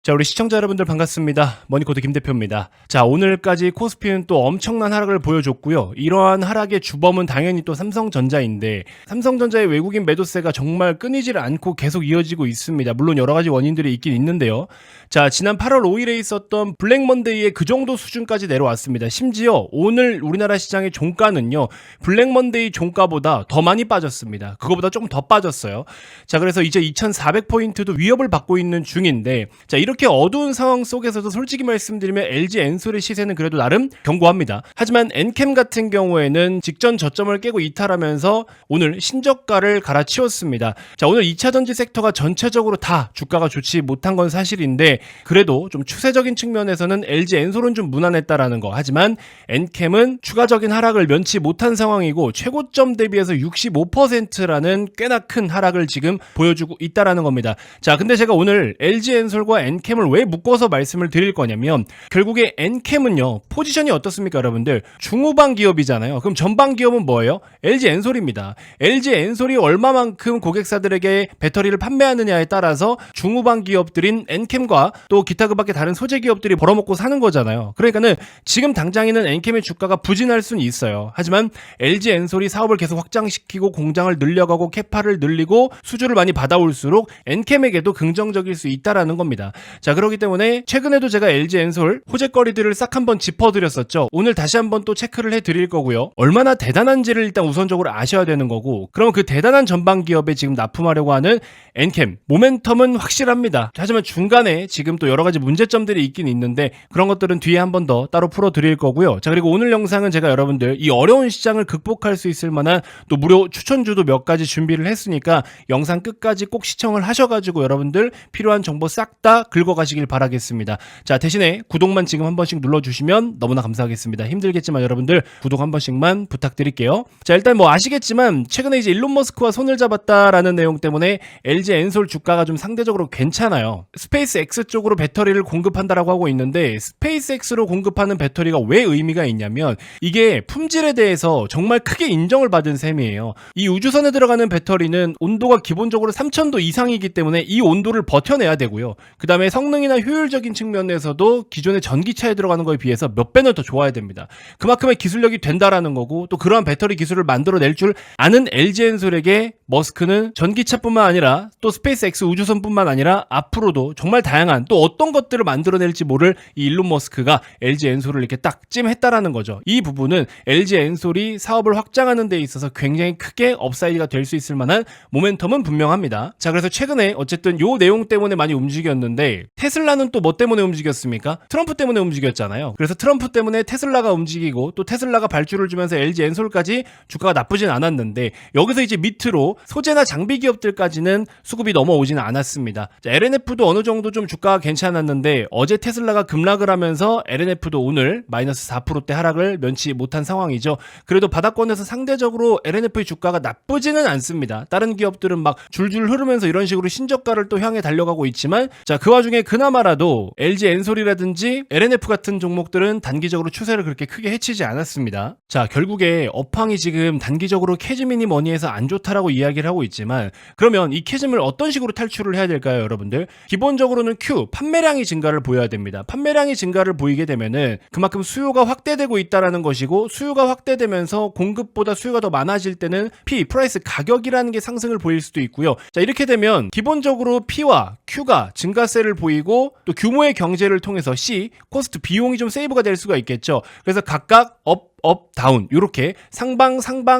자, 우리 시청자 여러분들 반갑습니다. 머니코드 김대표입니다. 자, 오늘까지 코스피는 또 엄청난 하락을 보여줬고요. 이러한 하락의 주범은 당연히 또 삼성전자인데, 삼성전자의 외국인 매도세가 정말 끊이질 않고 계속 이어지고 있습니다. 물론 여러 가지 원인들이 있긴 있는데요. 자, 지난 8월 5일에 있었던 블랙먼데이의 그 정도 수준까지 내려왔습니다. 심지어 오늘 우리나라 시장의 종가는요, 블랙먼데이 종가보다 더 많이 빠졌습니다. 그거보다 조금 더 빠졌어요. 자, 그래서 이제 2400포인트도 위협을 받고 있는 중인데, 자, 이렇게 어두운 상황 속에서도 솔직히 말씀드리면 LG 엔솔의 시세는 그래도 나름 견고합니다. 하지만 엔캠 같은 경우에는 직전 저점을 깨고 이탈하면서 오늘 신저가를 갈아치웠습니다. 자, 오늘 2차전지 섹터가 전체적으로 다 주가가 좋지 못한 건 사실인데, 그래도 좀 추세적인 측면에서는 LG 엔솔은 좀 무난했다라는 거. 하지만 엔캠은 추가적인 하락을 면치 못한 상황이고 최고점 대비해서 65%라는 꽤나 큰 하락을 지금 보여주고 있다라는 겁니다. 자, 근데 제가 오늘 LG 엔솔과 엔캠을 왜 묶어서 말씀을 드릴 거냐면, 결국에 엔캠은요, 포지션이 어떻습니까 여러분들? 중후방 기업이잖아요. 그럼 전방 기업은 뭐예요? LG 엔솔입니다. LG 엔솔이 얼마만큼 고객사들에게 배터리를 판매하느냐에 따라서 중후방 기업들인 엔캠과 또 기타 그 밖에 다른 소재 기업들이 벌어먹고 사는 거잖아요. 그러니까는 지금 당장에는 엔캠의 주가가 부진할 수는 있어요. 하지만 LG 엔솔이 사업을 계속 확장시키고 공장을 늘려가고 캐파를 늘리고 수주를 많이 받아올수록 엔캠에게도 긍정적일 수 있다라는 겁니다. 자, 그렇기 때문에 최근에도 제가 LG 엔솔 호재거리들을 싹 한번 짚어드렸었죠. 오늘 다시 한번 또 체크를 해드릴 거고요. 얼마나 대단한지를 일단 우선적으로 아셔야 되는 거고, 그러면 그 대단한 전방 기업에 지금 납품하려고 하는 엔캠 모멘텀은 확실합니다. 하지만 중간에 지금 또 여러 가지 문제점들이 있긴 있는데, 그런 것들은 뒤에 한 번 더 따로 풀어드릴 거고요. 자, 그리고 오늘 영상은 제가 여러분들 이 어려운 시장을 극복할 수 있을 만한 또 무료 추천주도 몇 가지 준비를 했으니까 영상 끝까지 꼭 시청을 하셔가지고 여러분들 필요한 정보 싹 다 긁어가시길 바라겠습니다. 자, 대신에 구독만 지금 한 번씩 눌러주시면 너무나 감사하겠습니다. 힘들겠지만 여러분들 구독 한 번씩만 부탁드릴게요. 자, 일단 뭐 아시겠지만 최근에 이제 일론 머스크와 손을 잡았다라는 내용 때문에 LG 엔솔 주가가 좀 상대적으로 괜찮아요. 스페이스 X 쪽으로 배터리를 공급한다라고 하고 있는데, 스페이스 X로 공급하는 배터리가 왜 의미가 있냐면, 이게 품질에 대해서 정말 크게 인정을 받은 셈이에요. 이 우주선에 들어가는 배터리는 온도가 기본적으로 3000도 이상이기 때문에 이 온도를 버텨내야 되고요. 그 다음에 성능이나 효율적인 측면에서도 기존의 전기차에 들어가는 거에 비해서 몇 배는 더 좋아야 됩니다. 그만큼의 기술력이 된다라는 거고, 또 그러한 배터리 기술을 만들어낼 줄 아는 LG 엔솔에게 머스크는 전기차뿐만 아니라 또 스페이스 X 우주선뿐만 아니라 앞으로도 정말 다양한 또 어떤 것들을 만들어낼지 모를 이 일론 머스크가 LG 엔솔을 이렇게 딱 찜했다라는 거죠. 이 부분은 LG 엔솔이 사업을 확장하는 데 있어서 굉장히 크게 업사이드가 될 수 있을 만한 모멘텀은 분명합니다. 자, 그래서 최근에 어쨌든 요 내용 때문에 많이 움직였는데, 테슬라는 또 뭐 때문에 움직였습니까? 트럼프 때문에 움직였잖아요. 그래서 트럼프 때문에 테슬라가 움직이고, 또 테슬라가 발주를 주면서 LG 엔솔까지 주가가 나쁘진 않았는데, 여기서 이제 밑으로 소재나 장비 기업들까지는 수급이 넘어오지는 않았습니다. 자, LNF도 어느 정도 좀 주가가 괜찮았는데, 어제 테슬라가 급락을 하면서 LNF도 오늘 마이너스 4%대 하락을 면치 못한 상황이죠. 그래도 바닥권에서 상대적으로 LNF의 주가가 나쁘지는 않습니다. 다른 기업들은 막 줄줄 흐르면서 이런 식으로 신저가를 또 향해 달려가고 있지만, 자, 그 와중에 그나마라도 LG 엔솔이라든지 LNF 같은 종목들은 단기적으로 추세를 그렇게 크게 해치지 않았습니다. 자, 결국에 업황이 지금 단기적으로 캐즈미니 머니에서 안 좋다라고 이야기를 하고 있지만, 그러면 이 캐즘을 어떤 식으로 탈출을 해야 될까요 여러분들? 기본적으로는 Q, 판매량이 증가를 보여야 됩니다. 판매량이 증가를 보이게 되면은 그만큼 수요가 확대되고 있다라는 것이고, 수요가 확대되면서 공급보다 수요가 더 많아질 때는 P, 프라이스 가격이라는 게 상승을 보일 수도 있고요. 자, 이렇게 되면 기본적으로 P와 Q가 증가세를 보이고, 또 규모의 경제를 통해서 C, 코스트 비용이 좀 세이브가 될 수가 있겠죠. 그래서 각각 업, 다운 이렇게 상방,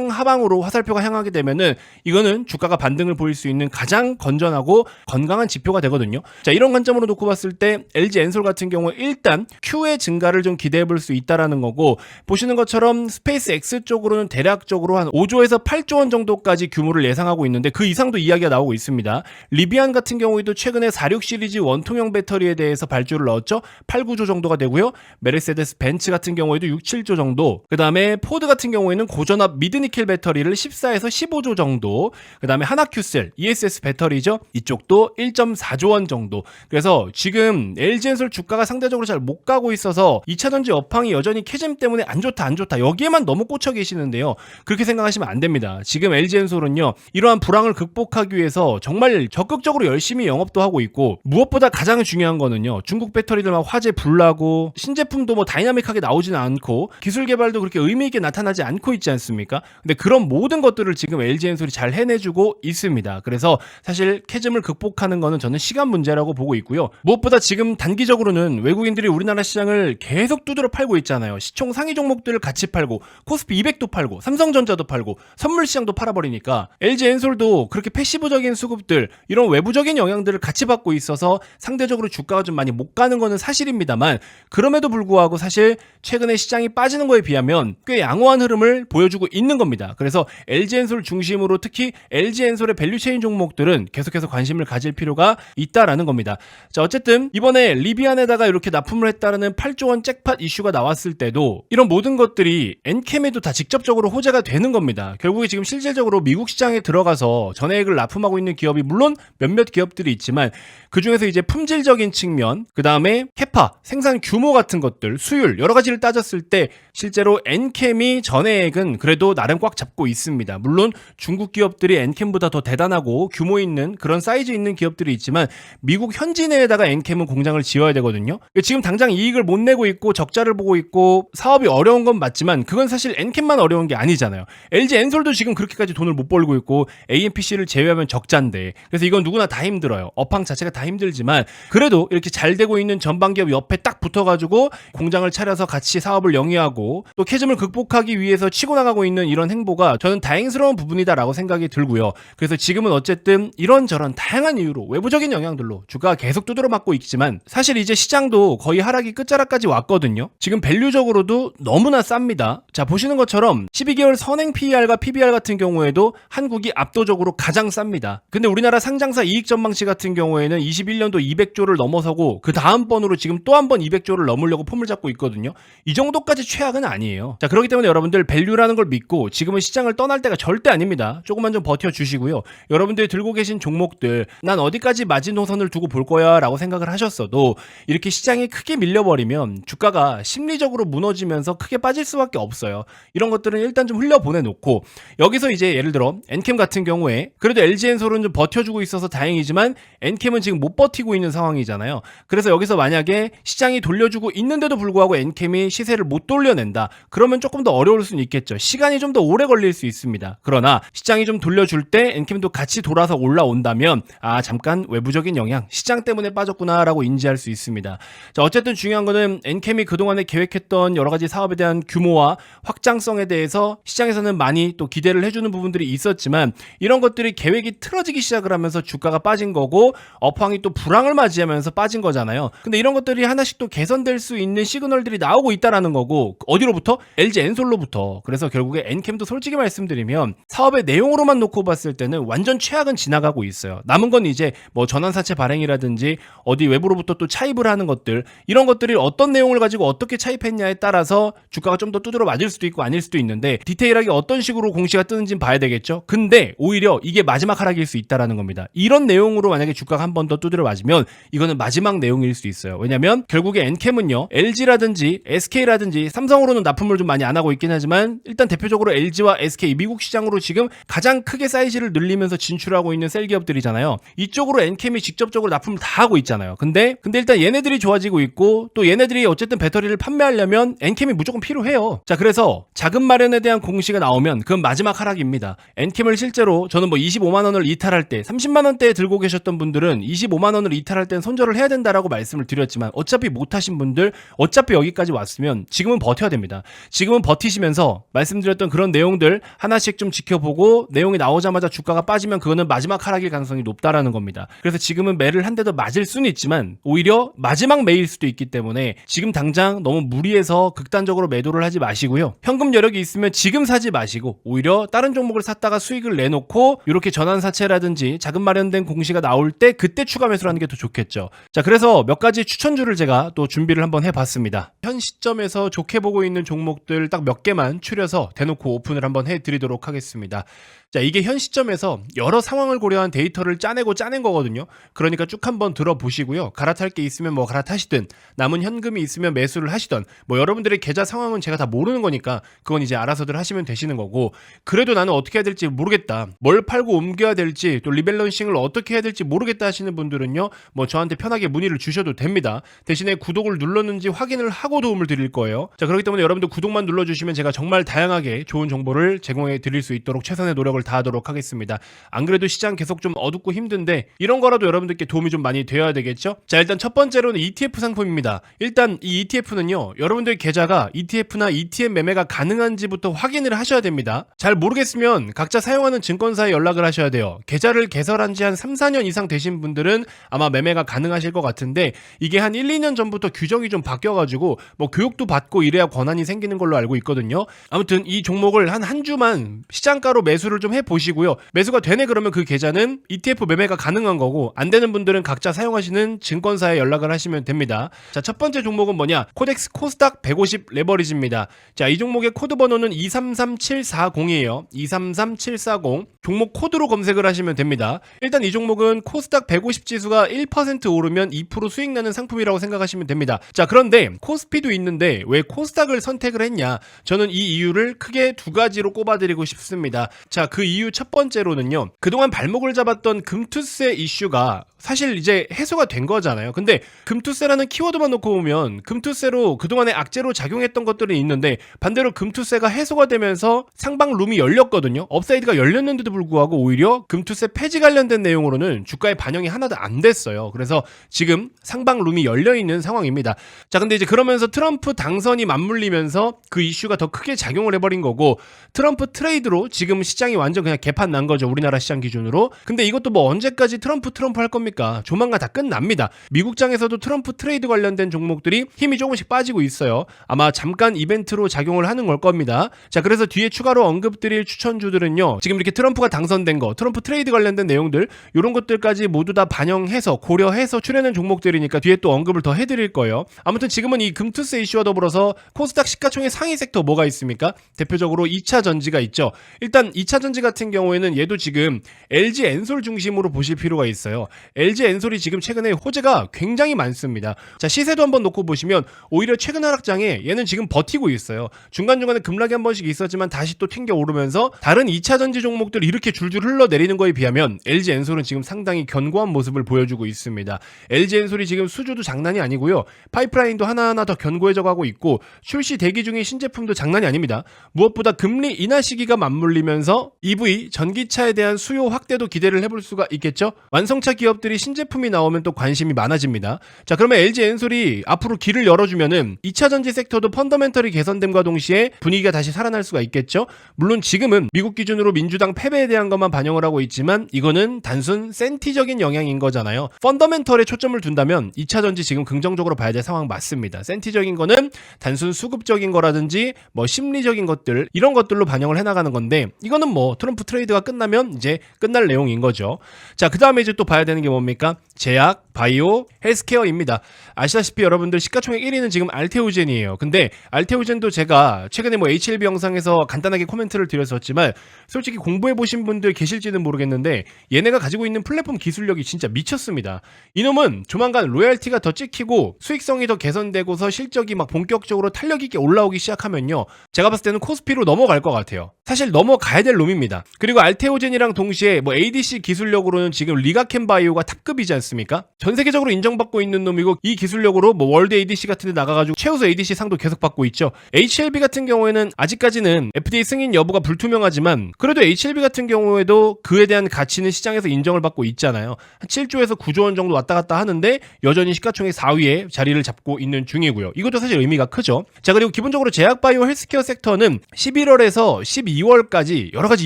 하방으로 화살표가 향하게 되면은 이거는 주가가 반등을 보일 수 있는 가장 건전하고 건강한 지표가 되거든요. 자, 이런 관점으로 놓고 봤을 때 LG 엔솔 같은 경우 일단 Q의 증가를 좀 기대해 볼 수 있다라는 거고, 보시는 것처럼 스페이스 X 쪽으로는 대략적으로 한 5조에서 8조 원 정도까지 규모를 예상하고 있는데, 그 이상도 이야기가 나오고 있습니다. 리비안 같은 경우에도 최근에 46 시리즈 원통형 배터리에 대해서 발주를 넣었죠. 8, 9조 정도가 되고요. 메르세데스 벤츠 같은 경우에도 6, 7조 정도. 그 다음에 포드 같은 경우에는 고전압 미드니켈 배터리를 14에서 15조 정도, 그 다음에 하나큐셀 ESS 배터리죠, 이쪽도 1.4조 원 정도. 그래서 지금 LG엔솔 주가가 상대적으로 잘 못 가고 있어서 2차전지 업황이 여전히 캐즘 때문에 안 좋다 여기에만 너무 꽂혀 계시는데요, 그렇게 생각하시면 안 됩니다. 지금 LG엔솔은요, 이러한 불황을 극복하기 위해서 정말 적극적으로 열심히 영업도 하고 있고, 무엇보다 가장 중요한 거는요, 중국 배터리들 막 화재 불나고 신제품도 뭐 다이나믹하게 나오지는 않고 기술 개발도 그렇게 의미 있게 나타나지 않고 있지 않습니까? 근데 그런 모든 것들을 지금 LG엔솔이 잘 해내주고 있습니다. 그래서 사실 캐즘을 극복하는 거는 저는 시간 문제라고 보고 있고요. 무엇보다 지금 단기적으로는 외국인들이 우리나라 시장을 계속 두드려 팔고 있잖아요. 시총 상위 종목들을 같이 팔고 코스피 200도 팔고 삼성전자도 팔고 선물 시장도 팔아버리니까 LG엔솔도 그렇게 패시브적인 수급들, 이런 외부적인 영향들을 같이 받고 있어서 상대적으로 주가가 좀 많이 못 가는 거는 사실입니다만, 그럼에도 불구하고 사실 최근에 시장이 빠지는 거에 비하면 꽤 양호한 흐름을 보여주고 있는 겁니다. 그래서 LG엔솔 중심으로 특히 LG엔솔의 밸류체인 종목들은 계속해서 관심을 가질 필요가 있다라는 겁니다. 자, 어쨌든 이번에 리비안에다가 이렇게 납품을 했다라는 8조 원 잭팟 이슈가 나왔을 때도 이런 모든 것들이 엔캠에도 다 직접적으로 호재가 되는 겁니다. 결국에 지금 실질적으로 미국 시장에 들어가서 전해액을 납품하고 있는 기업이 물론 몇몇 기업들이 있지만, 그 중에서 이제 품질적인 측면, 그 다음에 캐파, 생산 규모 같은 것들, 수율, 여러 가지를 따졌을 때 실제로 엔캠이 전해액은 그래도 나름 꽉 잡고 있습니다. 물론 중국 기업들이 엔캠보다 더 대단하고 규모 있는 그런 사이즈 있는 기업들이 있지만, 미국 현지 내에다가 엔캠은 공장을 지어야 되거든요. 지금 당장 이익을 못 내고 있고 적자를 보고 있고 사업이 어려운 건 맞지만, 그건 사실 엔캠만 어려운 게 아니잖아요. LG엔솔도 지금 그렇게까지 돈을 못 벌고 있고 AMPC를 제외하면 적자인데, 그래서 이건 누구나 다 힘들어요. 업황 자체가 다 힘들지만 그래도 이렇게 잘 되고 있는 전방기업 옆에 딱 붙어가지고 공장을 차려서 같이 사업을 영위하고 또 캐즘을 극복하기 위해서 치고 나가고 있는 이런 행보가 저는 다행스러운 부분이다라고 생각이 들고요. 그래서 지금은 어쨌든 이런저런 다양한 이유로 외부적인 영향들로 주가가 계속 두드려 맞고 있지만, 사실 이제 시장도 거의 하락이 끝자락까지 왔거든요. 지금 밸류적으로도 너무나 쌉니다. 자, 보시는 것처럼 12개월 선행 PER과 PBR 같은 경우에도 한국이 압도적으로 가장 쌉니다. 근데 우리나라 상장사 이익 전망치 같은 경우에는 21년도 200조를 넘어서고 그 다음 번으로 지금 또 한 번 200조를 넘으려고 폼을 잡고 있거든요. 이 정도까지 최악은 아니에요. 자, 그렇기 때문에 여러분들 밸류라는 걸 믿고 지금은 시장을 떠날 때가 절대 아닙니다. 조금만 좀 버텨주시고요. 여러분들이 들고 계신 종목들, 난 어디까지 마지노선을 두고 볼 거야 라고 생각을 하셨어도 이렇게 시장이 크게 밀려버리면 주가가 심리적으로 무너지면서 크게 빠질 수밖에 없어요. 이런 것들은 일단 좀 흘려보내놓고, 여기서 이제 예를 들어 엔캠 같은 경우에 그래도 LG엔솔은 좀 버텨주고 있어서 다행이지만 엔캠은 지금 못 버티고 있는 상황이잖아요. 그래서 여기서 만약에 시장이 돌려주고 있는데도 불구하고 엔캠이 시세를 못 돌려낸다, 그러면 조금 더 어려울 수는 있겠죠. 시간이 좀 더 오래 걸릴 수 있습니다. 그러나 시장이 좀 돌려줄 때 엔캠도 같이 돌아서 올라온다면, 아, 잠깐 외부적인 영향, 시장 때문에 빠졌구나 라고 인지할 수 있습니다. 자, 어쨌든 중요한 거는 엔캠이 그동안에 계획했던 여러 가지 사업에 대한 규모와 확장성에 대해서 시장에서는 많이 또 기대를 해주는 부분들이 있었지만, 이런 것들이 계획이 틀어지기 시작을 하면서 주가가 빠진 거고 업황이 또 불황을 맞이하면서 빠진 거잖아요. 근데 이런 것들이 하나씩 또 개선될 수 있는 시그널들이 나오고 있다라는 거고, 어디로부터? LG엔솔로부터. 그래서 결국에 엔캠도 솔직히 말씀드리면 사업의 내용으로만 놓고 봤을 때는 완전 최악은 지나가고 있어요. 남은 건 이제 뭐 전환사채 발행이라든지 어디 외부로부터 또 차입을 하는 것들, 이런 것들이 어떤 내용을 가지고 어떻게 차입했냐에 따라서 주가가 좀 더 두드러 맞을 수도 있고 아닐 수도 있는데, 디테일하게 어떤 식으로 공시가 뜨는지는 봐야 되겠죠. 근데 오히려 이게 마지막 하락일 수 있다라는 겁니다. 이런 내용으로 만약에 주가가 한 번 더 두드려 맞으면 이거는 마지막 내용일 수 있어요. 왜냐면 결국에 엔캠은요, LG라든지 SK라든지 삼성으로는 납품을 좀 많이 안 하고 있긴 하지만 일단 대표적으로 LG와 SK, 미국 시장으로 지금 가장 크게 사이즈를 늘리면서 진출하고 있는 셀 기업들이잖아요. 이쪽으로 엔캠이 직접적으로 납품을 다 하고 있잖아요. 근데 일단 얘네들이 좋아지고 있고, 또 얘네들이 어쨌든 배터리를 판매하려면 엔캠이 무조건 필요해요. 자, 그래서 자금 마련에 대한 공시가 나오면 그건 마지막 하락입니다. 엔캠을 실제로 저는 뭐 25만 원을 이탈할 때 30만 원대에 들고 계셨던 분들은 25만 원을 이탈할 땐 손절을 해야 된다라고 말씀을 드렸지만, 어차피 못하신 분들, 어차피 여기까지 왔으면 지금은 버텨야 됩니다. 지금은 버티시면서 말씀드렸던 그런 내용들 하나씩 좀 지켜보고, 내용이 나오자마자 주가가 빠지면 그거는 마지막 하락일 가능성이 높다라는 겁니다. 그래서 지금은 매를 한 대 더 맞을 수는 있지만 오히려 마지막 매일 수도 있기 때문에 지금 당장 너무 무리해서 극단적으로 매도를 하지 마시고요. 현금 여력이 있으면 지금 사지 마시고 오히려 다른 종목을 샀다가 수익을 내놓고 이렇게 전환사채라든지 자금 마련된 공시가 나올 때 그때 추가 매수를 하는 게 더 좋겠죠. 자, 그래서 몇 가지 추천주를 제가 또 준비를 한번 해봤습니다. 현 시점에서 좋게 보고 있는 종목 종목들 딱 몇 개만 추려서 대놓고 오픈을 한번 해드리도록 하겠습니다. 자, 이게 현 시점에서 여러 상황을 고려한 데이터를 짜낸 거거든요. 그러니까 쭉 한번 들어보시고요. 갈아탈 게 있으면 뭐 갈아타시든 남은 현금이 있으면 매수를 하시던 뭐 여러분들의 계좌 상황은 제가 다 모르는 거니까 그건 이제 알아서들 하시면 되시는 거고, 그래도 나는 어떻게 해야 될지 모르겠다, 뭘 팔고 옮겨야 될지 또 리밸런싱을 어떻게 해야 될지 모르겠다 하시는 분들은요, 뭐 저한테 편하게 문의를 주셔도 됩니다. 대신에 구독을 눌렀는지 확인을 하고 도움을 드릴 거예요. 자, 그렇기 때문에 여러분들 구독만 눌러주시면 제가 정말 다양하게 좋은 정보를 제공해 드릴 수 있도록 최선의 노력을 다하도록 하겠습니다. 안 그래도 시장 계속 좀 어둡고 힘든데 이런 거라도 여러분들께 도움이 좀 많이 되어야 되겠죠? 자, 일단 첫 번째로는 ETF 상품입니다. 일단 이 ETF는요, 여러분들 계좌가 ETF나 ETF 매매가 가능한지부터 확인을 하셔야 됩니다. 잘 모르겠으면 각자 사용하는 증권사에 연락을 하셔야 돼요. 계좌를 개설한 지 한 3, 4년 이상 되신 분들은 아마 매매가 가능하실 것 같은데, 이게 한 1, 2년 전부터 규정이 좀 바뀌어가지고 뭐 교육도 받고 이래야 권한이 생기는 걸로 알고 있거든요. 아무튼 이 종목을 한 주만 시장가로 매수를 좀 해보시고요. 매수가 되네 그러면 그 계좌는 ETF 매매가 가능한 거고, 안 되는 분들은 각자 사용하시는 증권사에 연락을 하시면 됩니다. 자, 첫 번째 종목은 뭐냐? 코덱스 코스닥 150 레버리지입니다. 자, 이 종목의 코드 번호는 233740이에요. 233740. 종목 코드로 검색을 하시면 됩니다. 일단 이 종목은 코스닥 150 지수가 1% 오르면 2% 수익 나는 상품이라고 생각하시면 됩니다. 자, 그런데 코스피도 있는데 왜 코스닥을 선택을 했냐? 저는 이 이유를 크게 두 가지로 꼽아드리고 싶습니다. 자, 그 이유 첫 번째로는요, 그동안 발목을 잡았던 금투세 이슈가 사실 이제 해소가 된 거잖아요. 근데 금투세라는 키워드만 놓고 보면 금투세로 그동안에 악재로 작용했던 것들이 있는데, 반대로 금투세가 해소가 되면서 상방 룸이 열렸거든요. 업사이드가 열렸는데도 불구하고 오히려 금투세 폐지 관련된 내용으로는 주가에 반영이 하나도 안 됐어요. 그래서 지금 상방 룸이 열려있는 상황입니다. 자, 근데 이제 그러면서 트럼프 당선이 맞물리면서 그 이슈가 더 크게 작용을 해버린 거고, 트럼프 트레이드로 지금 시장이 완전 그냥 개판 난 거죠. 우리나라 시장 기준으로. 근데 이것도 뭐 언제까지 트럼프 할 겁니까? 조만간 다 끝납니다. 미국장에서도 트럼프 트레이드 관련된 종목들이 힘이 조금씩 빠지고 있어요. 아마 잠깐 이벤트로 작용을 하는 걸 겁니다. 자, 그래서 뒤에 추가로 언급드릴 추천주들은요, 지금 이렇게 트럼프가 당선된 거, 트럼프 트레이드 관련된 내용들, 이런 것들까지 모두 다 반영해서 고려해서 출연한 종목들이니까 뒤에 또 언급을 더 해드릴 거예요. 아무튼 지금은 이 금투세 이슈와 더불어서 코스닥 시가총액 상위 섹터 뭐가 있습니까? 대표적으로 2차 전지가 있죠. 일단 2차 전지 같은 경우에는 얘도 지금 LG 엔솔 중심으로 보실 필요가 있어요. LG 엔솔이 지금 최근에 호재가 굉장히 많습니다. 자, 시세도 한번 놓고 보시면 오히려 최근 하락장에 얘는 지금 버티고 있어요. 중간중간에 급락이 한 번씩 있었지만 다시 또 튕겨 오르면서 다른 2차 전지 종목들 이렇게 줄줄 흘러내리는 거에 비하면 LG 엔솔은 지금 상당히 견고한 모습을 보여주고 있습니다. LG 엔솔이 지금 수주도 장난이 아니고요. 파이프라인도 하나하나 더 견고해져 가고 있고, 출시 대기 중인 신제품도 장난이 아닙니다. 무엇보다 금리 인하 시기가 맞물리면서 EV 전기차에 대한 수요 확대도 기대를 해볼 수가 있겠죠. 완성차 기업들이 신제품이 나오면 또 관심이 많아집니다. 자, 그러면 LG 엔솔이 앞으로 길을 열어주면은 2차 전지 섹터도 펀더멘털이 개선됨과 동시에 분위기가 다시 살아날 수가 있겠죠. 물론 지금은 미국 기준으로 민주당 패배에 대한 것만 반영을 하고 있지만 이거는 단순 센티적인 영향인 거잖아요. 펀더멘털에 초점을 둔다면 2차 전지 지금 긍정적으로 봐야 될 상황 맞습니다. 센티적인 거는 단순 수급적인 거라든지 뭐 심리적인 것들, 이런 것들로 반영을 해나가는 건데, 이거는 뭐 트럼프 트레이드가 끝나면 이제 끝날 내용인 거죠. 자, 그 다음에 이제 또 봐야 되는 게 뭡니까? 제약, 바이오, 헬스케어입니다. 아시다시피 여러분들 시가총액 1위는 지금 알테오젠이에요. 근데 알테오젠도 제가 최근에 뭐 HLB 영상에서 간단하게 코멘트를 드렸었지만, 솔직히 공부해보신 분들 계실지는 모르겠는데 얘네가 가지고 있는 플랫폼 기술력이 진짜 미쳤습니다. 이놈은 조만간 로열티가 더 찍히고 수익성이 더 개선되고서 실적이 막 본격적으로 탄력 있게 올라오기 시작하면요, 제가 봤을 때는 코스피로 넘어갈 것 같아요. 사실 넘어가야 될 놈입니다. 그리고 알테오젠이랑 동시에 뭐 ADC 기술력으로는 지금 리가켄바이오가 탑급이지 않습니까? 전 세계적으로 인정받고 있는 놈이고, 이 기술력으로 뭐 월드 ADC 같은 데 나가가지고 최우수 ADC 상도 계속 받고 있죠. HLB 같은 경우에는 아직까지는 FDA 승인 여부가 불투명하지만 그래도 HLB 같은 경우에도 그에 대한 가치는 시장에서 인정을 받고 있잖아요. 한 7조에서 9조 원 정도 왔다 갔다 하는데 여전히 시가총액 4위에 자리를 잡고 있는 중이고요. 이것도 사실 의미가 크죠. 자, 그리고 기본적으로 제약바이오 헬스케어 섹터는 11월에서 12 12월까지 여러 가지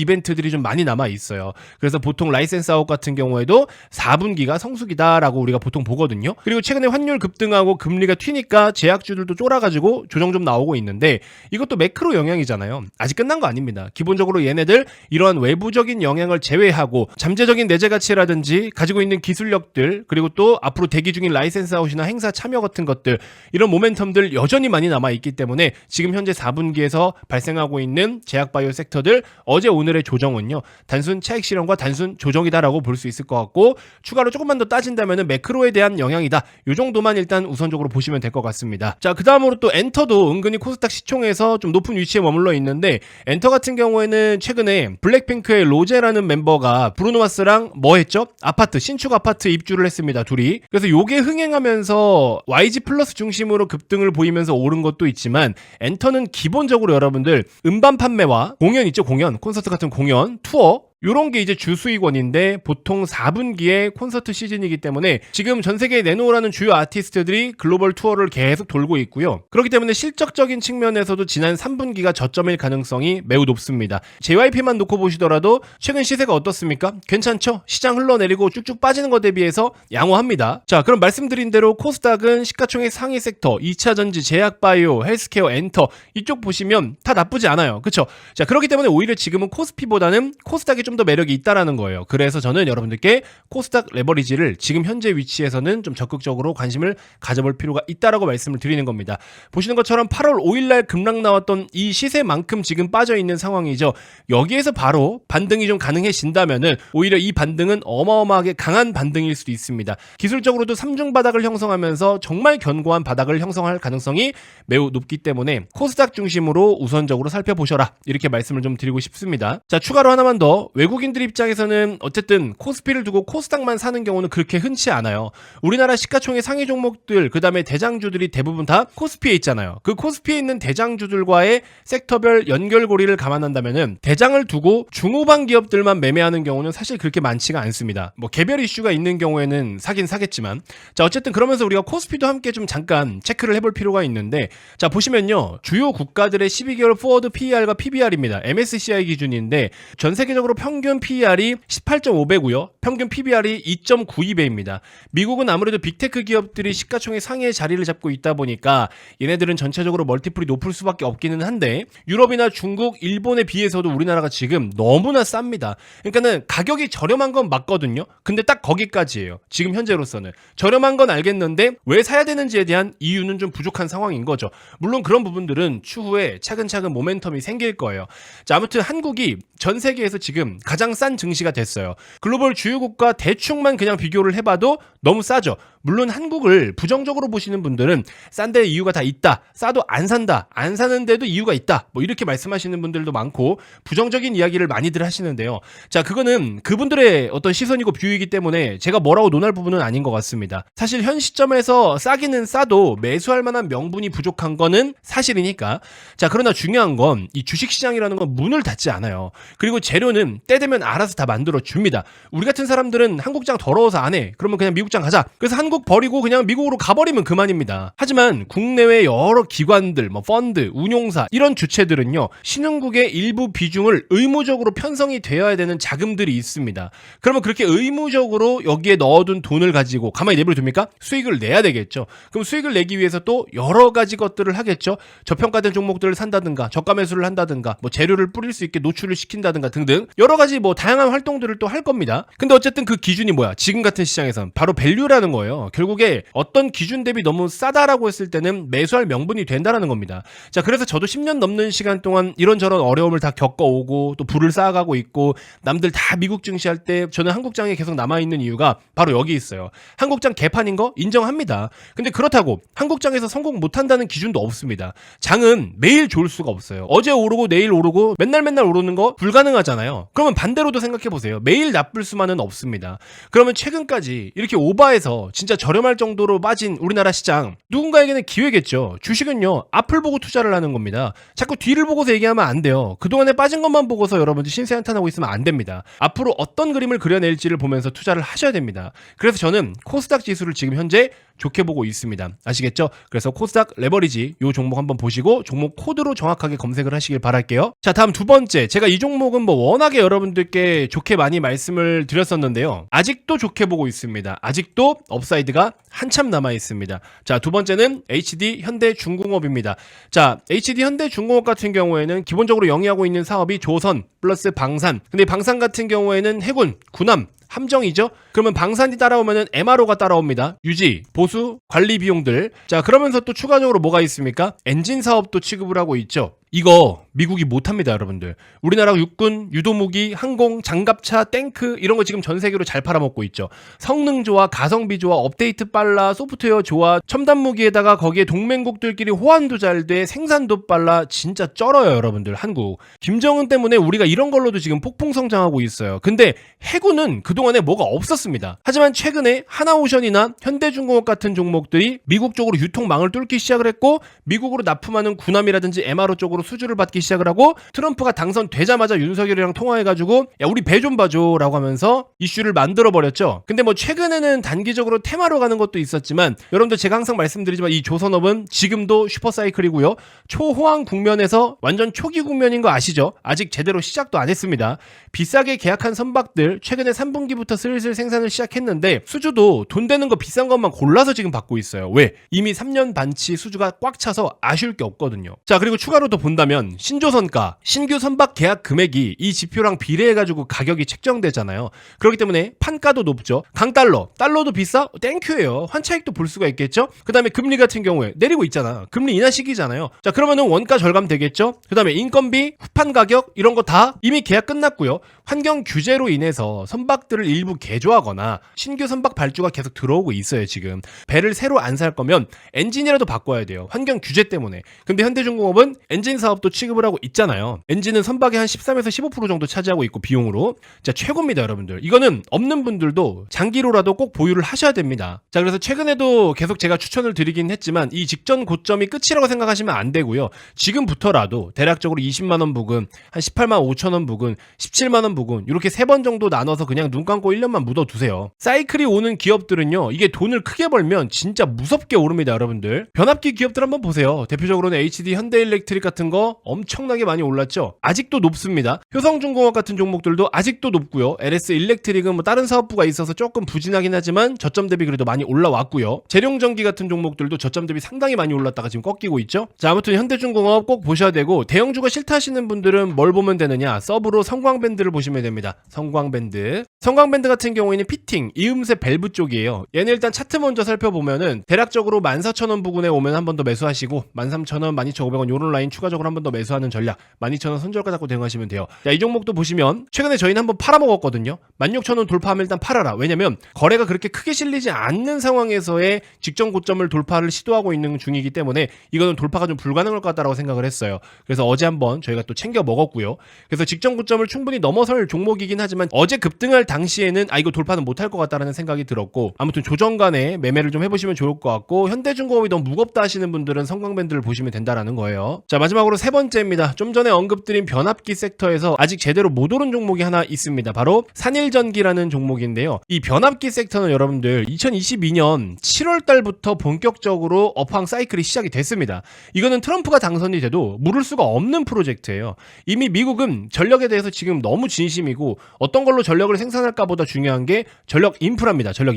이벤트들이 좀 많이 남아 있어요. 그래서 보통 라이센스 아웃 같은 경우에도 4분기가 성수기다라고 우리가 보통 보거든요. 그리고 최근에 환율 급등하고 금리가 튀니까 제약주들도 쫄아가지고 조정 좀 나오고 있는데 이것도 매크로 영향이잖아요. 아직 끝난 거 아닙니다. 기본적으로 얘네들 이러한 외부적인 영향을 제외하고 잠재적인 내재 가치라든지 가지고 있는 기술력들 그리고 또 앞으로 대기 중인 라이센스 아웃이나 행사 참여 같은 것들 이런 모멘텀들 여전히 많이 남아 있기 때문에 지금 현재 4분기에서 발생하고 있는 제약바이오 섹터들 어제 오늘의 조정은요 단순 차익 실현과 단순 조정이다라고 볼 수 있을 것 같고 추가로 조금만 더 따진다면 매크로에 대한 영향이다 이 정도만 일단 우선적으로 보시면 될 것 같습니다. 자, 그 다음으로 또 엔터도 은근히 코스닥 시총에서 좀 높은 위치에 머물러 있는데 엔터 같은 경우에는 최근에 블랙핑크의 로제라는 멤버가 브루노마스랑 뭐 했죠? 아파트 신축 아파트 입주를 했습니다. 둘이. 그래서 요게 흥행하면서 YG 플러스 중심으로 급등을 보이면서 오른 것도 있지만 엔터는 기본적으로 여러분들 음반 판매와 공연 있죠? 공연 콘서트 같은 공연 투어 요런 게 이제 주수익원인데 보통 4분기에 콘서트 시즌이기 때문에 지금 전 세계에 내놓으라는 주요 아티스트들이 글로벌 투어를 계속 돌고 있고요. 그렇기 때문에 실적적인 측면에서도 지난 3분기가 저점일 가능성이 매우 높습니다. JYP만 놓고 보시더라도 최근 시세가 어떻습니까? 괜찮죠? 시장 흘러내리고 쭉쭉 빠지는 것 대비해서 양호합니다. 자, 그럼 말씀드린 대로 코스닥은 시가총액 상위 섹터 2차전지, 제약바이오, 헬스케어, 엔터 이쪽 보시면 다 나쁘지 않아요. 그쵸? 자, 그렇기 때문에 오히려 지금은 코스피보다는 코스닥이 좀 더 매력이 있다라는 거예요. 그래서 저는 여러분들께 코스닥 레버리지를 지금 현재 위치에서는 좀 적극적으로 관심을 가져볼 필요가 있다라고 말씀을 드리는 겁니다. 보시는 것처럼 8월 5일날 급락 나왔던 이 시세만큼 지금 빠져있는 상황이죠. 여기에서 바로 반등이 좀 가능해진다면은 오히려 이 반등은 어마어마하게 강한 반등일 수도 있습니다. 기술적으로도 3중 바닥을 형성하면서 정말 견고한 바닥을 형성할 가능성이 매우 높기 때문에 코스닥 중심으로 우선적으로 살펴보셔라 이렇게 말씀을 좀 드리고 싶습니다. 자, 추가로 하나만 더 외국인들 입장에서는 어쨌든 코스피를 두고 코스닥만 사는 경우는 그렇게 흔치 않아요. 우리나라 시가총액 상위 종목들 그 다음에 대장주들이 대부분 다 코스피에 있잖아요. 그 코스피에 있는 대장주들과의 섹터별 연결고리를 감안한다면은 대장을 두고 중후반 기업들만 매매하는 경우는 사실 그렇게 많지가 않습니다. 뭐 개별 이슈가 있는 경우에는 사긴 사겠지만 자, 어쨌든 그러면서 우리가 코스피도 함께 좀 잠깐 체크를 해볼 필요가 있는데 자, 보시면요 주요 국가들의 12개월 포워드 PER과 PBR입니다. MSCI 기준인데 전 세계적으로 평균 PER이 18.5배고요. 평균 PBR이 2.92배입니다. 미국은 아무래도 빅테크 기업들이 시가총액 상위의 자리를 잡고 있다 보니까 얘네들은 전체적으로 멀티플이 높을 수밖에 없기는 한데 유럽이나 중국, 일본에 비해서도 우리나라가 지금 너무나 쌉니다. 그러니까는 가격이 저렴한 건 맞거든요. 근데 딱 거기까지예요. 지금 현재로서는. 저렴한 건 알겠는데 왜 사야 되는지에 대한 이유는 좀 부족한 상황인 거죠. 물론 그런 부분들은 추후에 차근차근 모멘텀이 생길 거예요. 자, 아무튼 한국이 전 세계에서 지금 가장 싼 증시가 됐어요. 글로벌 주요국과 대충만 그냥 비교를 해봐도 너무 싸죠. 물론 한국을 부정적으로 보시는 분들은 싼데 이유가 다 있다. 싸도 안 산다. 안 사는데도 이유가 있다. 뭐 이렇게 말씀하시는 분들도 많고 부정적인 이야기를 많이들 하시는데요. 자, 그거는 그분들의 어떤 시선이고 뷰이기 때문에 제가 뭐라고 논할 부분은 아닌 것 같습니다. 사실 현 시점에서 싸기는 싸도 매수할 만한 명분이 부족한 거는 사실이니까. 자, 그러나 중요한 건 이 주식시장이라는 건 문을 닫지 않아요. 그리고 재료는 때 되면 알아서 다 만들어 줍니다. 우리 같은 사람들은 한국장 더러워서 안 해. 그러면 그냥 미국장 가자. 그래서 한국 버리고 그냥 미국으로 가버리면 그만입니다. 하지만 국내외 여러 기관들, 뭐 펀드, 운용사 이런 주체들은요 신흥국의 일부 비중을 의무적으로 편성이 되어야 되는 자금들이 있습니다. 그러면 그렇게 의무적으로 여기에 넣어둔 돈을 가지고 가만히 내버려 둡니까? 수익을 내야 되겠죠. 그럼 수익을 내기 위해서 또 여러 가지 것들을 하겠죠. 저평가된 종목들을 산다든가 저가 매수를 한다든가 뭐 재료를 뿌릴 수 있게 노출을 시킨다든가 등등 여러 가지 뭐 다양한 활동들을 또 할 겁니다. 근데 어쨌든 그 기준이 뭐야? 지금 같은 시장에선 바로 밸류라는 거예요. 결국에 어떤 기준 대비 너무 싸다라고 했을 때는 매수할 명분이 된다라는 겁니다. 자, 그래서 저도 10년 넘는 시간 동안 이런저런 어려움을 다 겪어오고 또 부를 쌓아가고 있고 남들 다 미국 증시할 때 저는 한국장에 계속 남아있는 이유가 바로 여기 있어요. 한국장 개판인 거 인정합니다. 근데 그렇다고 한국장에서 성공 못한다는 기준도 없습니다. 장은 매일 좋을 수가 없어요. 어제 오르고 내일 오르고 맨날 오르는 거 불가능하잖아요. 그럼 그러면 반대로도 생각해보세요. 매일 나쁠 수만은 없습니다. 그러면 최근까지 이렇게 오바해서 진짜 저렴할 정도로 빠진 우리나라 시장, 누군가에게는 기회겠죠. 주식은요, 앞을 보고 투자를 하는 겁니다. 자꾸 뒤를 보고서 얘기하면 안 돼요. 그동안에 빠진 것만 보고서 여러분들 신세 한탄하고 있으면 안 됩니다. 앞으로 어떤 그림을 그려낼지를 보면서 투자를 하셔야 됩니다. 그래서 저는 코스닥 지수를 지금 현재 좋게 보고 있습니다. 아시겠죠? 그래서 코스닥 레버리지 이 종목 한번 보시고 종목 코드로 정확하게 검색을 하시길 바랄게요. 자, 다음 두 번째. 제가 이 종목은 뭐 워낙에 여러분들께 좋게 많이 말씀을 드렸었는데요. 아직도 좋게 보고 있습니다. 아직도 업사이드가 한참 남아 있습니다. 자, 두 번째는 HD 현대중공업입니다. 자, HD 현대중공업 같은 경우에는 기본적으로 영위하고 있는 사업이 조선 플러스 방산. 근데 방산 같은 경우에는 해군, 군함, 함정이죠? 그러면 방산이 따라오면은 MRO가 따라옵니다. 유지, 보수, 관리 비용들. 자, 그러면서 또 추가적으로 뭐가 있습니까? 엔진 사업도 취급을 하고 있죠. 이거 미국이 못합니다, 여러분들. 우리나라 육군, 유도무기, 항공, 장갑차, 탱크 이런 거 지금 전 세계로 잘 팔아먹고 있죠. 성능 좋아, 가성비 좋아, 업데이트 빨라, 소프트웨어 좋아, 첨단 무기에다가 거기에 동맹국들끼리 호환도 잘 돼, 생산도 빨라. 진짜 쩔어요, 여러분들. 한국. 김정은 때문에 우리가 이런 걸로도 지금 폭풍 성장하고 있어요. 근데 해군은 그동안에 뭐가 없었습니다. 하지만 최근에 하나오션이나 현대중공업 같은 종목들이 미국 쪽으로 유통망을 뚫기 시작을 했고, 미국으로 납품하는 군함이라든지 MRO 쪽으로 수주를 받기 시작을 하고, 트럼프가 당선되자마자 윤석열이랑 통화해가지고 야, 우리 배 좀 봐줘 라고 하면서 이슈를 만들어버렸죠. 근데 뭐 최근에는 단기적으로 테마로 가는 것도 있었지만, 여러분들 제가 항상 말씀드리지만 이 조선업은 지금도 슈퍼사이클이고요. 초호황 국면에서 완전 초기 국면인 거 아시죠? 아직 제대로 시작도 안 했습니다. 비싸게 계약한 선박들 최근에 3분기부터 슬슬 생산을 시작했는데, 수주도 돈 되는 거 비싼 것만 골라서 지금 받고 있어요. 왜? 이미 3년 반치 수주가 꽉 차서 아쉬울 게 없거든요. 자, 그리고 추가로 더 본다면 신조선가, 신규 선박 계약 금액이 이 지표랑 비례해가지고 가격이 책정되잖아요. 그렇기 때문에 판가도 높죠. 강달러, 달러도 비싸? 땡큐예요. 환차익도 볼 수가 있겠죠. 그 다음에 금리 같은 경우에 내리고 있잖아. 금리 인하 시기잖아요. 자, 그러면은 원가 절감 되겠죠. 그 다음에 인건비, 후판 가격 이런 거 다 이미 계약 끝났고요. 환경 규제로 인해서 선박들을 일부 개조하거나 신규 선박 발주가 계속 들어오고 있어요. 지금 배를 새로 안 살 거면 엔진이라도 바꿔야 돼요. 환경 규제 때문에. 근데 현대중공업은 엔진 사업도 취급을 하고 있잖아요. 엔진은 선박의 한 13에서 15% 정도 차지하고 있고 비용으로. 자, 최고입니다, 여러분들. 이거는 없는 분들도 장기로라도 꼭 보유를 하셔야 됩니다. 자, 그래서 최근에도 계속 제가 추천을 드리긴 했지만 이 직전 고점이 끝이라고 생각하시면 안 되고요. 지금부터라도 대략적으로 20만 원 부근, 한 18만 5천 원 부근, 17만 원 부근 이렇게 3번 정도 나눠서 그냥 눈 감고 1년만 묻어두세요. 사이클이 오는 기업들은요, 이게 돈을 크게 벌면 진짜 무섭게 오릅니다, 여러분들. 변압기 기업들 한번 보세요. 대표적으로는 HD 현대일렉트릭 같은 거 엄청나게 많이 올랐죠. 아직도 높습니다. 효성중공업 같은 종목들도 아직도 높고요. LS 일렉트릭은 뭐 다른 사업부가 있어서 조금 부진하긴 하지만 저점 대비 그래도 많이 올라왔고요. 재룡전기 같은 종목들도 저점 대비 상당히 많이 올랐다가 지금 꺾이고 있죠. 자, 아무튼 현대중공업 꼭 보셔야 되고, 대형주가 싫다 하시는 분들은 뭘 보면 되느냐, 서브로 성광밴드를 보시면 됩니다. 성광밴드 같은 경우에는 피팅, 이음새 밸브 쪽이에요. 얘는 일단 차트 먼저 살펴보면은 대략적으로 14,000원 부근에 오면 한 번 더 매수하시고 13,000원, 12,500원 요런 라인 추가적으로 한 번 더 매수하는 전략, 12,000원 손절가 잡고 대응하시면 돼요. 자, 이 종목도 보시면 최근에 저희는 한번 팔아먹었거든요. 16,000원 돌파하면 일단 팔아라. 왜냐면 거래가 그렇게 크게 실리지 않는 상황에서의 직전 고점을 돌파를 시도하고 있는 중이기 때문에 이거는 돌파가 좀 불가능할 것 같다라고 생각을 했어요. 그래서 어제 한번 저희가 또 챙겨 먹었고요. 그래서 직전 고점을 충분히 넘어설 종목이긴 하지만 어제 급등할 당시에는 이거 돌파는 못할 것 같다라는 생각이 들었고, 아무튼 조정간에 매매를 좀 해보시면 좋을 것 같고, 현대중공업이 너무 무겁다 하시는 분들은 성광밴드를 보시면 된다라는 거예요. 자, 마지막으로 세 번째입니다. 좀 전에 언급드린 변압기 섹터에서 아직 제대로 못 오른 종목이 하나 있습니다. 바로 산일전기라는 종목인데요. 이 변압기 섹터는 여러분들 2022년 7월 달부터 본격적으로 업황 사이클이 시작이 됐습니다. 이거는 트럼프가 당선이 돼도 물을 수가 없는 프로젝트예요. 이미 미국은 전력에 대해서 지금 너무 진심이고, 어떤 걸로 전력을 생산할까 보다 중요한 게 전력 인프라입니다. 전력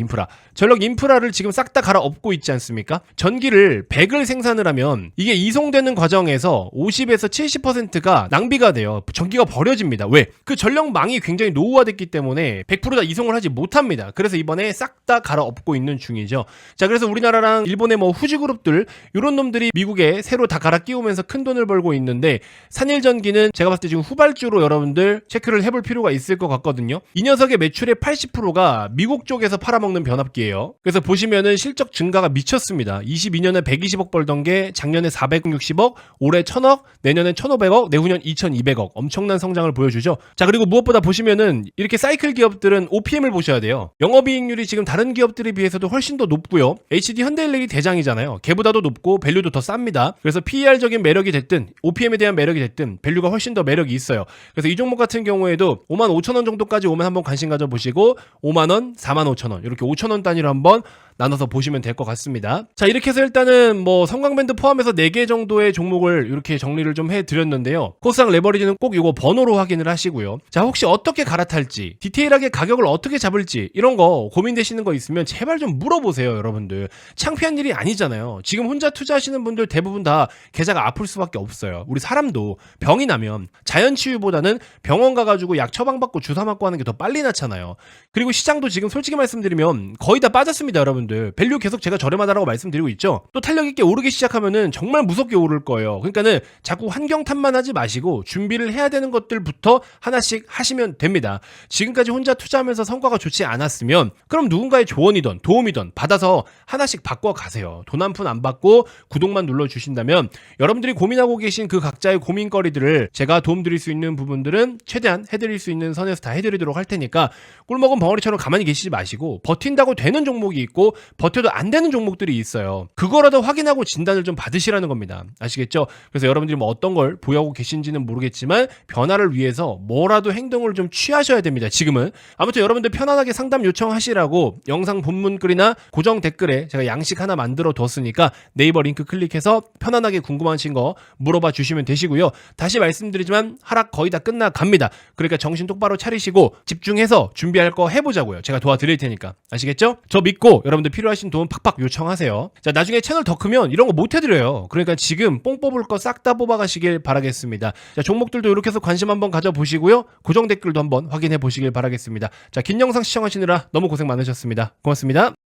인프라를 지금 싹 다 갈아엎고 있지 않습니까? 전기를 100을 생산을 하면 이게 이송되는 과정에서 50에서 70%가 낭비가 돼요. 전기가 버려집니다. 왜? 그 전력망이 굉장히 노후화됐기 때문에 100% 다 이송을 하지 못합니다. 그래서 이번에 싹 다 갈아엎고 있는 중이죠. 자, 그래서 우리나라랑 일본의 뭐 후지그룹들 이런 놈들이 미국에 새로 다 갈아 끼우면서 큰 돈을 벌고 있는데, 산일전기는 제가 봤을 때 지금 후발주로 여러분들 체크를 살펴볼 필요가 있을 것 같거든요. 이 녀석의 매출의 80%가 미국 쪽에서 팔아먹는 변압기예요. 그래서 보시면은 실적 증가가 미쳤습니다. 22년에 120억 벌던 게 작년에 460억, 올해 1000억, 내년에 1500억, 내후년 2200억. 엄청난 성장을 보여주죠. 자, 그리고 무엇보다 보시면은 이렇게 사이클 기업들은 OPM을 보셔야 돼요. 영업이익률이 지금 다른 기업들에 비해서도 훨씬 더 높고요. HD 현대일렉이 대장이잖아요. 걔보다도 높고 밸류도 더 쌉니다. 그래서 PER적인 매력이 됐든 OPM에 대한 매력이 됐든 밸류가 훨씬 더 매력이 있어요. 그래서 이 종목 같은 경우에도 55,000원 정도까지 오면 한번 관심 가져보시고 5만원, 45,000원 이렇게 5,000원 단위로 한번 나눠서 보시면 될 것 같습니다. 자, 이렇게 해서 일단은 뭐 성광밴드 포함해서 4개 정도의 종목을 이렇게 정리를 좀 해드렸는데요. 코스닥 레버리지는 꼭 이거 번호로 확인을 하시고요. 자, 혹시 어떻게 갈아탈지, 디테일하게 가격을 어떻게 잡을지 이런 거 고민되시는 거 있으면 제발 좀 물어보세요, 여러분들. 창피한 일이 아니잖아요. 지금 혼자 투자하시는 분들 대부분 다 계좌가 아플 수밖에 없어요. 우리 사람도 병이 나면 자연치유보다는 병원 가가지고 약 처방받고 주사 맞고 하는 게 더 빨리 낫잖아요. 그리고 시장도 지금 솔직히 말씀드리면 거의 다 빠졌습니다, 여러분. 밸류 계속 제가 저렴하다라고 말씀드리고 있죠. 또 탄력 있게 오르기 시작하면은 정말 무섭게 오를 거예요. 그러니까는 자꾸 환경 탓만 하지 마시고 준비를 해야 되는 것들부터 하나씩 하시면 됩니다. 지금까지 혼자 투자하면서 성과가 좋지 않았으면 그럼 누군가의 조언이든 도움이든 받아서 하나씩 바꿔 가세요. 돈 한 푼 안 받고 구독만 눌러 주신다면 여러분들이 고민하고 계신 그 각자의 고민거리들을 제가 도움드릴 수 있는 부분들은 최대한 해드릴 수 있는 선에서 다 해드리도록 할 테니까 꿀먹은 벙어리처럼 가만히 계시지 마시고 버틴다고 되는 종목이 있고 버텨도 안 되는 종목들이 있어요. 그거라도 확인하고 진단을 좀 받으시라는 겁니다. 아시겠죠? 그래서 여러분들이 뭐 어떤 걸 보유하고 계신지는 모르겠지만 변화를 위해서 뭐라도 행동을 좀 취하셔야 됩니다. 지금은. 아무튼 여러분들 편안하게 상담 요청하시라고 영상 본문 글이나 고정 댓글에 제가 양식 하나 만들어 뒀으니까 네이버 링크 클릭해서 편안하게 궁금하신 거 물어봐 주시면 되시고요. 다시 말씀드리지만 하락 거의 다 끝나갑니다. 그러니까 정신 똑바로 차리시고 집중해서 준비할 거 해보자고요. 제가 도와드릴 테니까. 아시겠죠? 저 믿고 여러분들 필요하신 도움 팍팍 요청하세요. 자, 나중에 채널 더 크면 이런 거 못 해드려요. 그러니까 지금 뽕 뽑을 거 싹 다 뽑아가시길 바라겠습니다. 자, 종목들도 이렇게 해서 관심 한번 가져보시고요. 고정 댓글도 한번 확인해 보시길 바라겠습니다. 자, 긴 영상 시청하시느라 너무 고생 많으셨습니다. 고맙습니다.